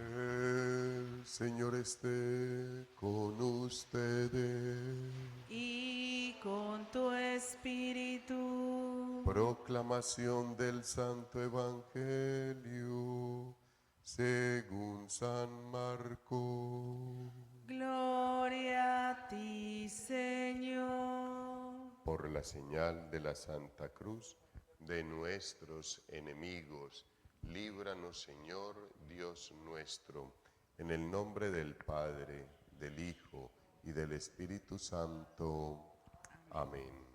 El Señor esté con ustedes. Y con tu espíritu. Proclamación del Santo Evangelio según San Marcos. Gloria a ti, Señor. Por la señal de la Santa Cruz de nuestros enemigos, líbranos, Señor Dios nuestro, en el nombre del Padre, del Hijo y del Espíritu Santo. Amén.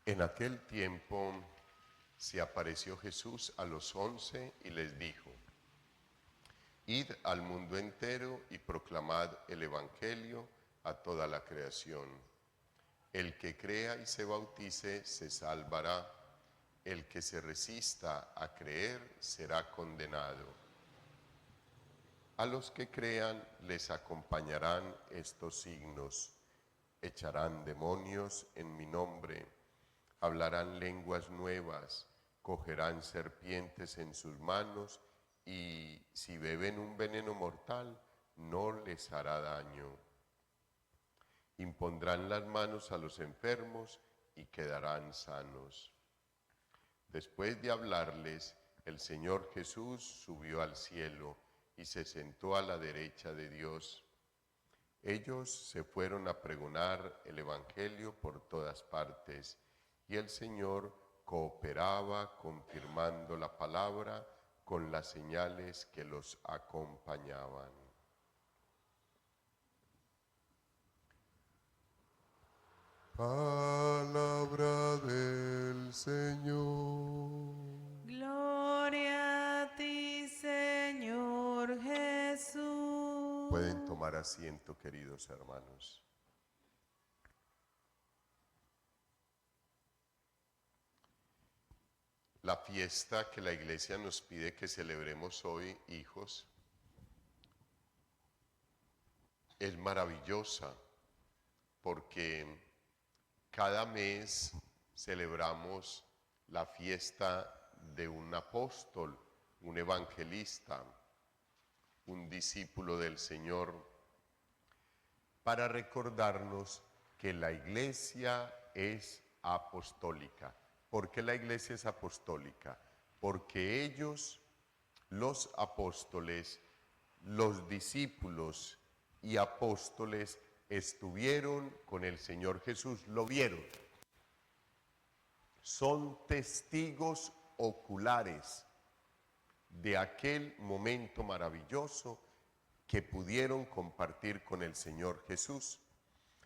En aquel tiempo se apareció Jesús a los 11 y les dijo: Id al mundo entero y proclamad el Evangelio a toda la creación. El que crea y se bautice se salvará. El que se resista a creer será condenado. A los que crean les acompañarán estos signos: echarán demonios en mi nombre, hablarán lenguas nuevas, cogerán serpientes en sus manos, y si beben un veneno mortal, no les hará daño. Impondrán las manos a los enfermos y quedarán sanos. Después de hablarles, el Señor Jesús subió al cielo y se sentó a la derecha de Dios. Ellos se fueron a pregonar el Evangelio por todas partes, y el Señor cooperaba confirmando la palabra con las señales que los acompañaban. Palabra del Señor. Gloria a ti, Señor Jesús. Pueden tomar asiento, queridos hermanos. La fiesta que la Iglesia nos pide que celebremos hoy, hijos, es maravillosa porque cada mes celebramos la fiesta de un apóstol, un evangelista, un discípulo del Señor, para recordarnos que la Iglesia es apostólica. ¿Por qué la Iglesia es apostólica? Porque ellos, los apóstoles, los discípulos y apóstoles, estuvieron con el Señor Jesús, lo vieron. Son testigos oculares de aquel momento maravilloso que pudieron compartir con el Señor Jesús.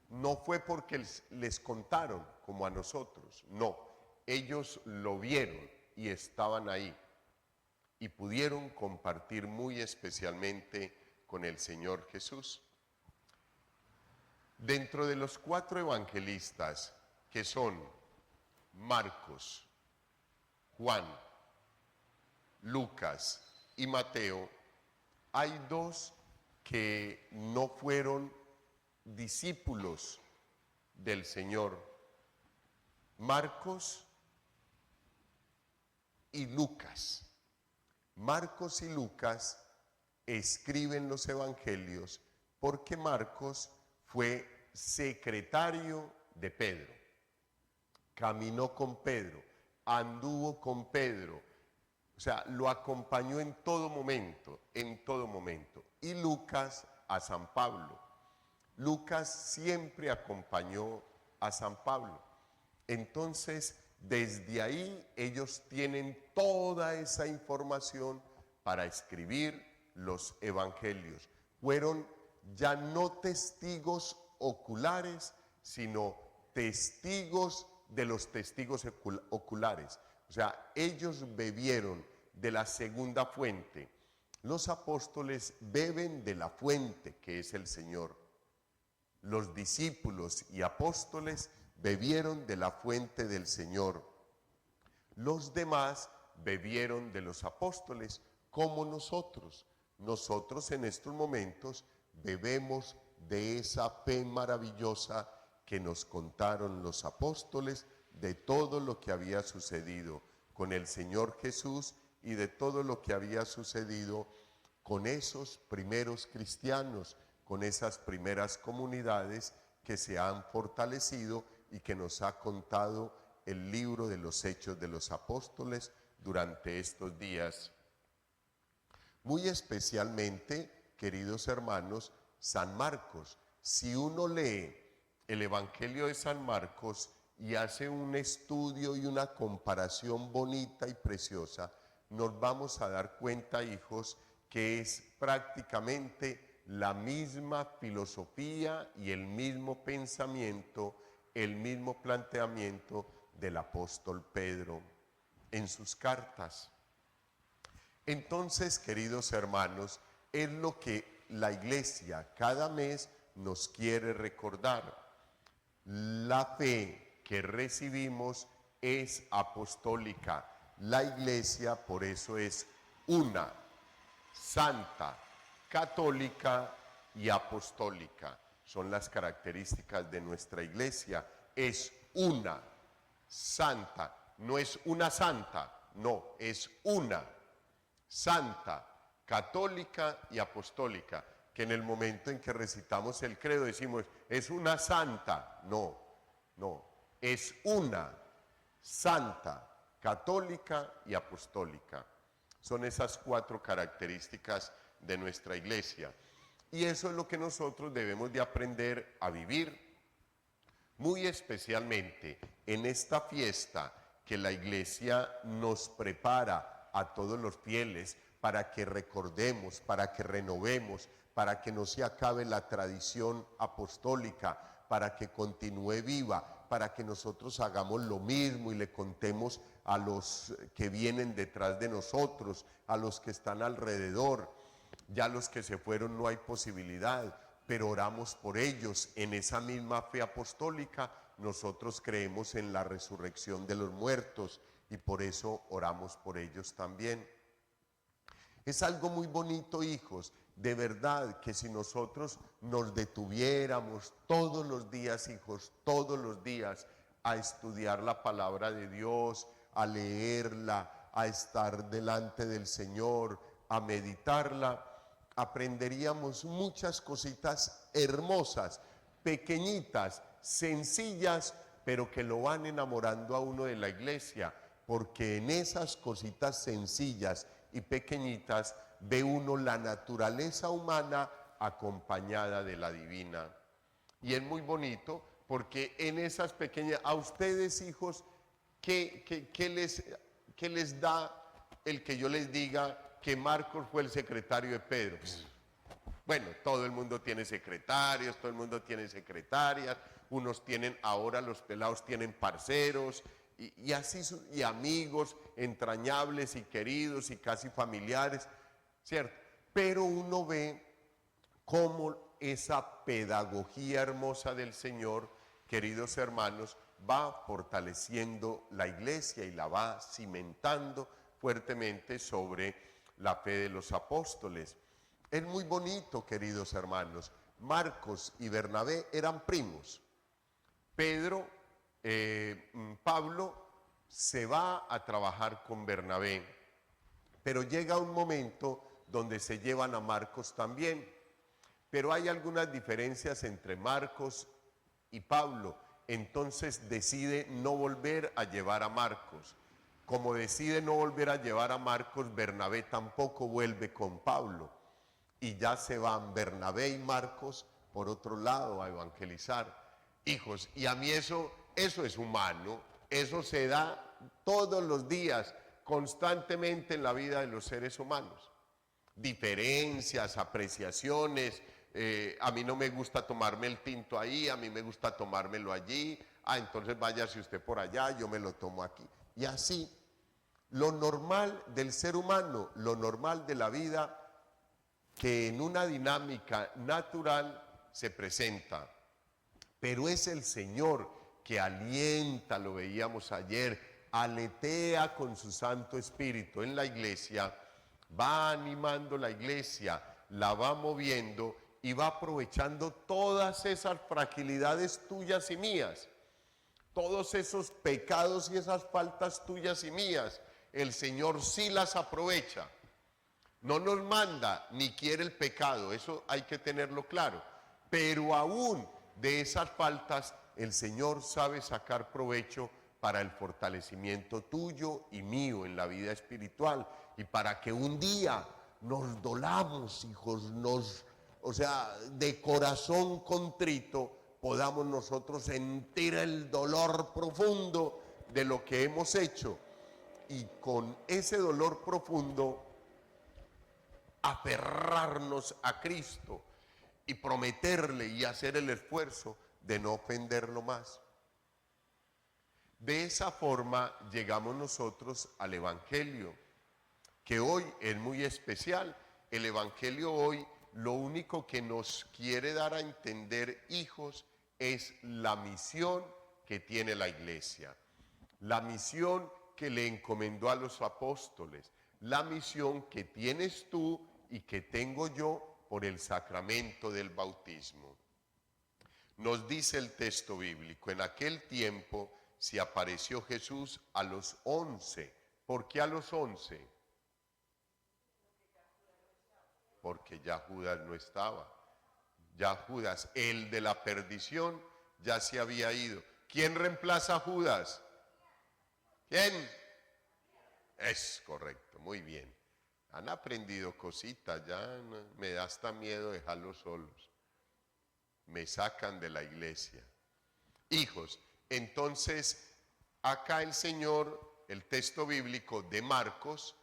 No fue porque les contaron como a nosotros, no. Ellos lo vieron y estaban ahí y pudieron compartir muy especialmente con el Señor Jesús. Dentro de los 4 evangelistas, que son Marcos, Juan, Lucas y Mateo, hay 2 que no fueron discípulos del Señor: Marcos y Lucas. Marcos y Lucas escriben los evangelios porque Marcos fue secretario de Pedro, caminó con Pedro, anduvo con Pedro, o sea, lo acompañó en todo momento, en todo momento. Y Lucas a San Pablo. Lucas siempre acompañó a San Pablo. Entonces, desde ahí ellos tienen toda esa información para escribir los evangelios. Fueron ya no testigos oculares, sino testigos de los testigos oculares. O sea, ellos bebieron de la segunda fuente. Los apóstoles beben de la fuente que es el Señor. Los discípulos y apóstoles bebieron de la fuente del Señor. Los demás bebieron de los apóstoles como nosotros. Nosotros en estos momentos bebemos de esa fe maravillosa que nos contaron los apóstoles, de todo lo que había sucedido con el Señor Jesús y de todo lo que había sucedido con esos primeros cristianos, con esas primeras comunidades que se han fortalecido y que nos ha contado el libro de los Hechos de los Apóstoles durante estos días. Muy especialmente, queridos hermanos, San Marcos. Si uno lee el Evangelio de San Marcos y hace un estudio y una comparación bonita y preciosa, nos vamos a dar cuenta, hijos, que es prácticamente la misma filosofía y el mismo pensamiento, el mismo planteamiento del apóstol Pedro en sus cartas. Entonces, queridos hermanos, es lo que la Iglesia cada mes nos quiere recordar. La fe que recibimos es apostólica. La Iglesia por eso es una, santa, católica y apostólica. Son las características de nuestra Iglesia. Es una, santa, no es una santa, no, es una, santa, católica y apostólica, que en el momento en que recitamos el credo decimos, es una santa, no, es una, santa, católica y apostólica. Son esas 4 características de nuestra Iglesia. Y eso es lo que nosotros debemos de aprender a vivir, muy especialmente en esta fiesta que la Iglesia nos prepara a todos los fieles para que recordemos, para que renovemos, para que no se acabe la tradición apostólica, para que continúe viva, para que nosotros hagamos lo mismo y le contemos a los que vienen detrás de nosotros, a los que están alrededor. Ya los que se fueron no hay posibilidad, pero oramos por ellos. En esa misma fe apostólica nosotros creemos en la resurrección de los muertos y por eso oramos por ellos también. Es algo muy bonito, hijos, de verdad, que si nosotros nos detuviéramos todos los días, hijos, todos los días, a estudiar la palabra de Dios, a leerla, a estar delante del Señor, a meditarla, aprenderíamos muchas cositas hermosas, pequeñitas, sencillas, pero que lo van enamorando a uno de la Iglesia, porque en esas cositas sencillas y pequeñitas ve uno la naturaleza humana acompañada de la divina. Y es muy bonito porque en esas pequeñas, a ustedes, hijos, ¿qué les da el que yo les diga que Marcos fue el secretario de Pedro? Pues, bueno, todo el mundo tiene secretarios, todo el mundo tiene secretarias, unos tienen, ahora los pelados tienen parceros, y así, y amigos entrañables y queridos y casi familiares, ¿cierto? Pero uno ve cómo esa pedagogía hermosa del Señor, queridos hermanos, va fortaleciendo la Iglesia y la va cimentando fuertemente sobre la fe de los apóstoles. Es muy bonito, queridos hermanos. Marcos y Bernabé eran primos. Pablo se va a trabajar con Bernabé, pero llega un momento donde se llevan a Marcos también. Pero hay algunas diferencias entre Marcos y Pablo, entonces decide no volver a llevar a Marcos. Como decide no volver a llevar a Marcos, Bernabé tampoco vuelve con Pablo. Y ya se van Bernabé y Marcos por otro lado a evangelizar. Hijos, y a mí eso es humano, eso se da todos los días, constantemente en la vida de los seres humanos. Diferencias, apreciaciones, a mí no me gusta tomarme el tinto ahí, a mí me gusta tomármelo allí, entonces váyase usted por allá, yo me lo tomo aquí. Y así, lo normal del ser humano, lo normal de la vida, que en una dinámica natural se presenta, pero es el Señor que alienta, lo veíamos ayer, aletea con su Santo Espíritu en la iglesia, va animando la iglesia, la va moviendo y va aprovechando todas esas fragilidades tuyas y mías, todos esos pecados y esas faltas tuyas y mías. El Señor sí las aprovecha. No nos manda ni quiere el pecado, eso hay que tenerlo claro. Pero aún de esas faltas, el Señor sabe sacar provecho para el fortalecimiento tuyo y mío en la vida espiritual, y para que un día nos dolamos, hijos, de corazón contrito, podamos nosotros sentir el dolor profundo de lo que hemos hecho, y con ese dolor profundo aferrarnos a Cristo y prometerle y hacer el esfuerzo de no ofenderlo más. De esa forma llegamos nosotros al Evangelio, que hoy es muy especial. El Evangelio hoy lo único que nos quiere dar a entender, hijos, es la misión que tiene la iglesia, la misión que le encomendó a los apóstoles, la misión que tienes tú y que tengo yo por el sacramento del bautismo. Nos dice el texto bíblico: en aquel tiempo se apareció Jesús a los 11. ¿Por qué a los 11? Porque ya Judas no estaba. Ya Judas, el de la perdición, ya se había ido. ¿Quién reemplaza a Judas? ¿Quién? Es correcto, muy bien. Han aprendido cositas, ya no, me da hasta miedo dejarlos solos. Me sacan de la iglesia. Hijos, entonces acá el Señor, el texto bíblico de Marcos,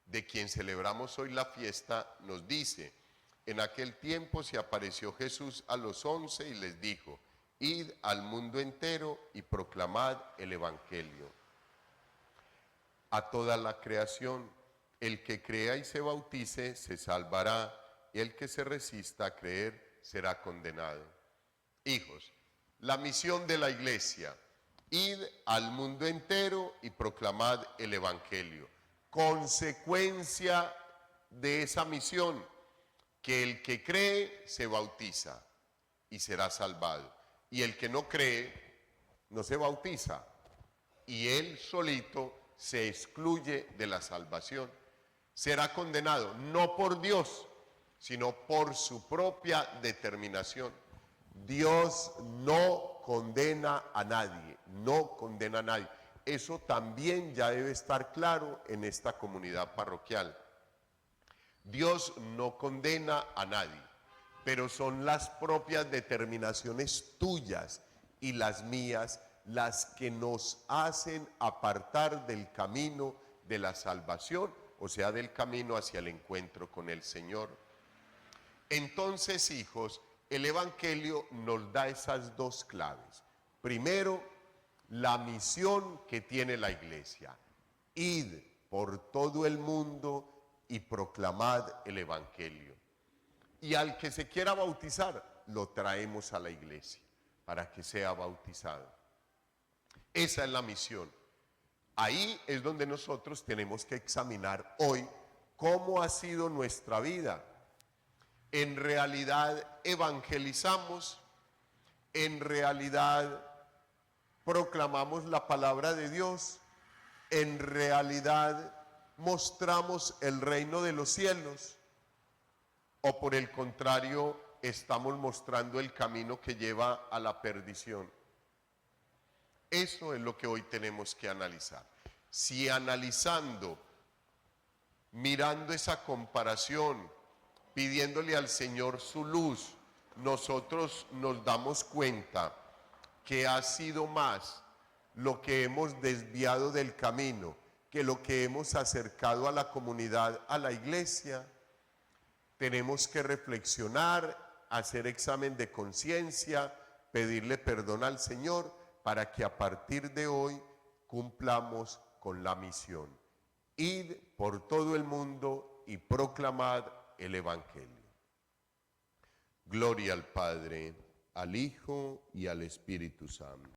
de quien celebramos hoy la fiesta, nos dice: en aquel tiempo se apareció Jesús a los 11 y les dijo: id al mundo entero y proclamad el Evangelio a toda la creación. El que crea y se bautice se salvará, y el que se resista a creer será condenado. Hijos, la misión de la iglesia: id al mundo entero y proclamad el Evangelio. Consecuencia de esa misión, que el que cree se bautiza y será salvado, y el que no cree no se bautiza y él solito se excluye de la salvación. Será condenado no por Dios, sino por su propia determinación. Dios no condena a nadie, no condena a nadie. Eso también ya debe estar claro en esta comunidad parroquial. Dios no condena a nadie, pero son las propias determinaciones tuyas y las mías las que nos hacen apartar del camino de la salvación, o sea, del camino hacia el encuentro con el Señor. Entonces, hijos, el Evangelio nos da esas dos claves. Primero, la misión que tiene la iglesia: id por todo el mundo y proclamad el Evangelio. Y al que se quiera bautizar, lo traemos a la iglesia para que sea bautizado. Esa es la misión. Ahí es donde nosotros tenemos que examinar hoy cómo ha sido nuestra vida. En realidad evangelizamos, en realidad proclamamos la palabra de Dios, en realidad mostramos el reino de los cielos, o por el contrario estamos mostrando el camino que lleva a la perdición. Eso es lo que hoy tenemos que analizar. Si analizando, mirando esa comparación, pidiéndole al Señor su luz, nosotros nos damos cuenta que ha sido más lo que hemos desviado del camino que lo que hemos acercado a la comunidad, a la iglesia, tenemos que reflexionar, hacer examen de conciencia, pedirle perdón al Señor para que a partir de hoy cumplamos con la misión. Id por todo el mundo y proclamad el Evangelio. Gloria al Padre, al Hijo y al Espíritu Santo.